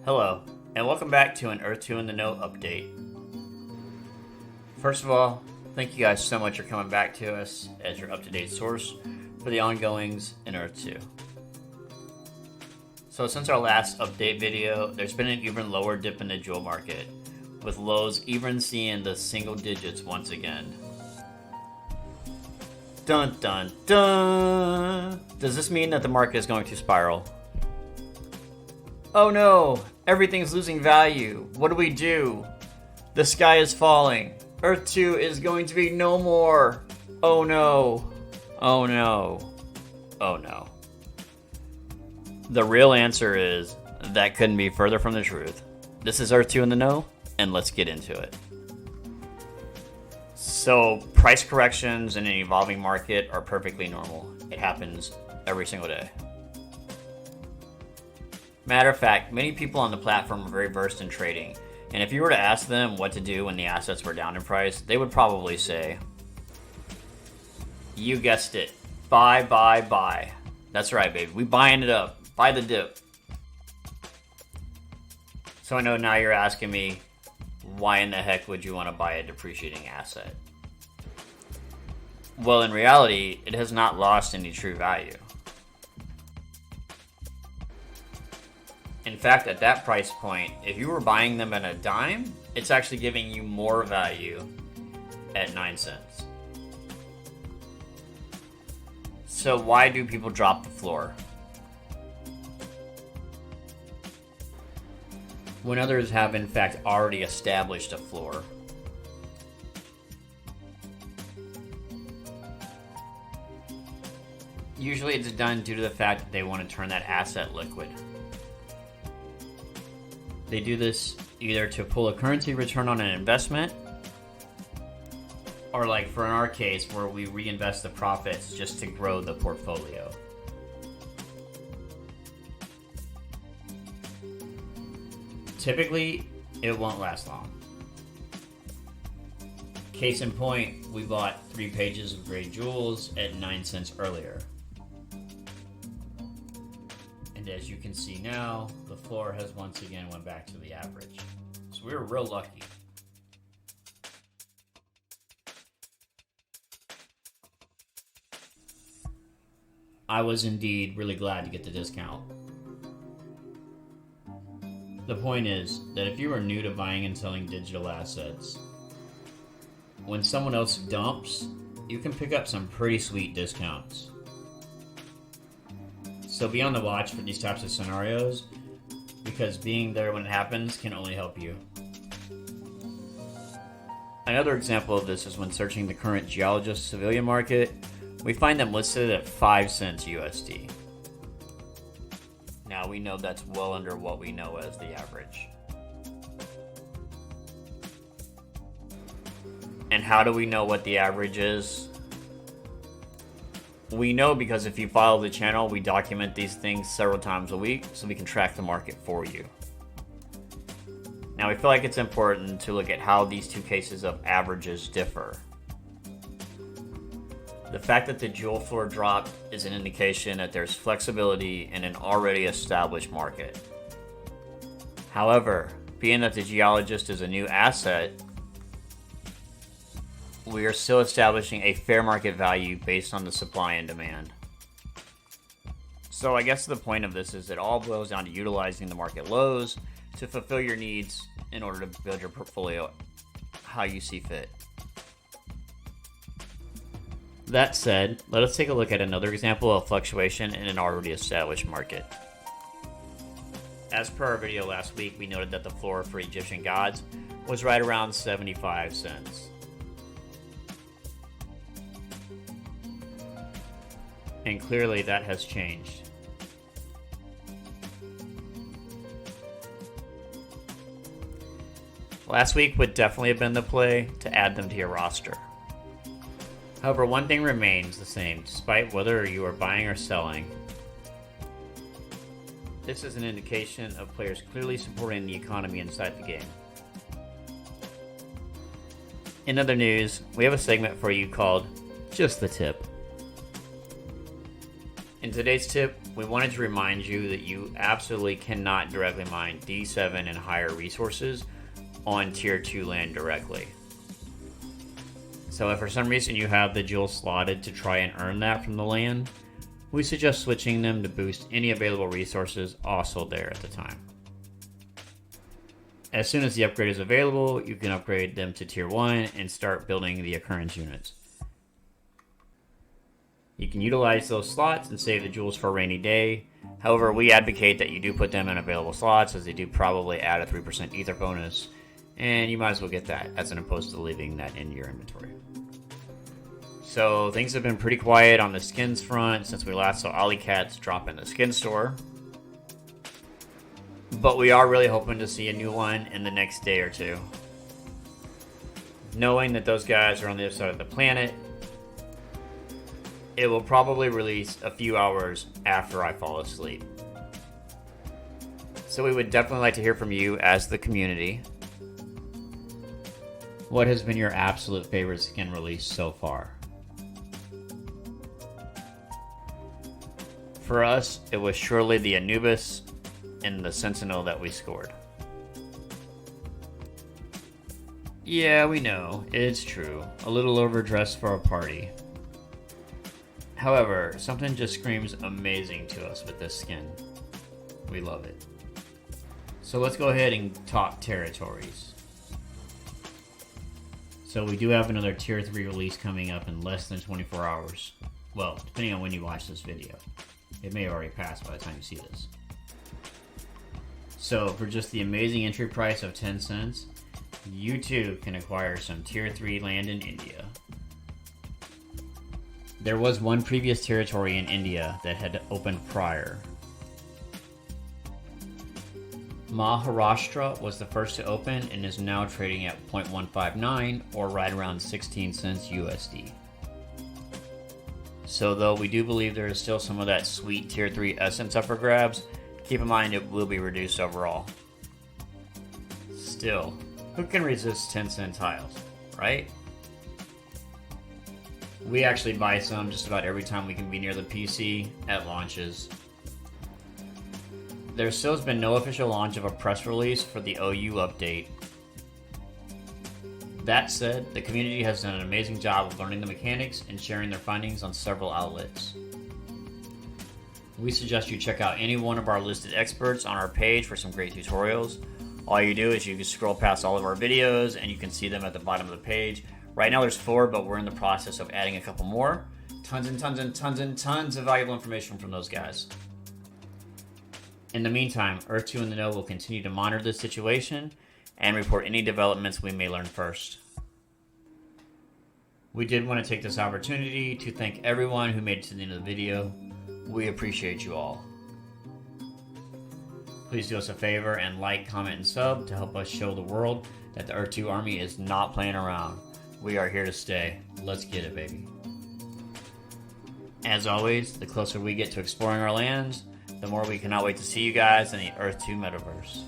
Hello, and welcome back to an Earth 2 in the Know update. First of all, thank you guys so much for coming back to us as your up-to-date source for the ongoings in Earth 2. So since our last update video, there's been an even lower dip in the jewel market, with lows even seeing the single digits once again. Dun dun dun! Does this mean that the market is going to spiral? Oh no! Everything's losing value. What do we do? The sky is falling. Earth 2 is going to be no more. Oh no. Oh no. Oh no. The real answer is that couldn't be further from the truth. This is Earth 2 in the Know, and let's get into it. So, price corrections in an evolving market are perfectly normal. It happens every single day. Matter of fact, many people on the platform are very versed in trading, and if you were to ask them what to do when the assets were down in price, they would probably say, you guessed it, buy, buy, buy. That's right, baby. We buying it up. Buy the dip. So I know now you're asking me, why in the heck would you want to buy a depreciating asset? Well, in reality, it has not lost any true value. In fact, at that price point, if you were buying them at a dime, it's actually giving you more value at 9 cents. So why do people drop the floor? When others have in fact already established a floor. Usually it's done due to the fact that they want to turn that asset liquid. They do this either to pull a currency return on an investment, or like for in our case where we reinvest the profits just to grow the portfolio. Typically, it won't last long. Case in point, we bought 3 pages of gray jewels at 9 cents earlier. And as you can see now, the floor has once again went back to the average. So we were real lucky. I was indeed really glad to get the discount. The point is that if you are new to buying and selling digital assets, when someone else dumps, you can pick up some pretty sweet discounts. So be on the watch for these types of scenarios, because being there when it happens can only help you. Another example of this is when searching the current Geologist civilian market, we find them listed at 5 cents USD. Now we know that's well under what we know as the average. And how do we know what the average is? We know because if you follow the channel, we document these things several times a week so we can track the market for you. Now we feel like it's important to look at how these two cases of averages differ. The fact that the jewel floor dropped is an indication that there's flexibility in an already established market. However, being that the Geologist is a new asset, we are still establishing a fair market value based on the supply and demand. So I guess the point of this is it all boils down to utilizing the market lows to fulfill your needs in order to build your portfolio how you see fit. That said, let us take a look at another example of fluctuation in an already established market. As per our video last week, we noted that the floor for Egyptian gods was right around 75 cents. And clearly that has changed. Last week would definitely have been the play to add them to your roster. However, one thing remains the same, despite whether you are buying or selling. This is an indication of players clearly supporting the economy inside the game. In other news, we have a segment for you called Just the Tip. In today's tip, we wanted to remind you that you absolutely cannot directly mine D7 and higher resources on Tier 2 land directly. So if for some reason you have the jewels slotted to try and earn that from the land, we suggest switching them to boost any available resources also there at the time. As soon as the upgrade is available, you can upgrade them to Tier 1 and start building the occurrence units. You can utilize those slots and save the jewels for a rainy day. However, we advocate that you do put them in available slots, as they do probably add a 3% ether bonus, and you might as well get that as opposed to leaving that in your inventory. So things have been pretty quiet on the skins front since we last saw Olliecat drop in the skin store. But we are really hoping to see a new one in the next day or two. Knowing that those guys are on the other side of the planet, it will probably release a few hours after I fall asleep. So we would definitely like to hear from you as the community. What has been your absolute favorite skin release so far? For us, it was surely the Anubis and the Sentinel that we scored. Yeah, we know, it's true. A little overdressed for a party. However, something just screams amazing to us with this skin. We love it. So let's go ahead and talk territories. So we do have another Tier 3 release coming up in less than 24 hours. Well, depending on when you watch this video. It may have already passed by the time you see this. So for just the amazing entry price of 10 cents, you too can acquire some Tier 3 land in India. There was one previous territory in India that had opened prior. Maharashtra was the first to open and is now trading at 0.159 or right around 16 cents USD. So though we do believe there is still some of that sweet Tier 3 essence up for grabs, keep in mind it will be reduced overall. Still, who can resist 10-cent tiles, right? We actually buy some just about every time we can be near the PC at launches. There still has been no official launch of a press release for the OU update. That said, the community has done an amazing job of learning the mechanics and sharing their findings on several outlets. We suggest you check out any one of our listed experts on our page for some great tutorials. All you do is you can scroll past all of our videos and you can see them at the bottom of the page. Right now there's 4, but we're in the process of adding a couple more. Tons and tons and tons and tons of valuable information from those guys. In the meantime, Earth2 in the Know will continue to monitor the situation and report any developments we may learn first. We did want to take this opportunity to thank everyone who made it to the end of the video. We appreciate you all. Please do us a favor and like, comment, and sub to help us show the world that the Earth2 army is not playing around. We are here to stay. Let's get it, baby. As always, the closer we get to exploring our lands, the more we cannot wait to see you guys in the Earth2 metaverse.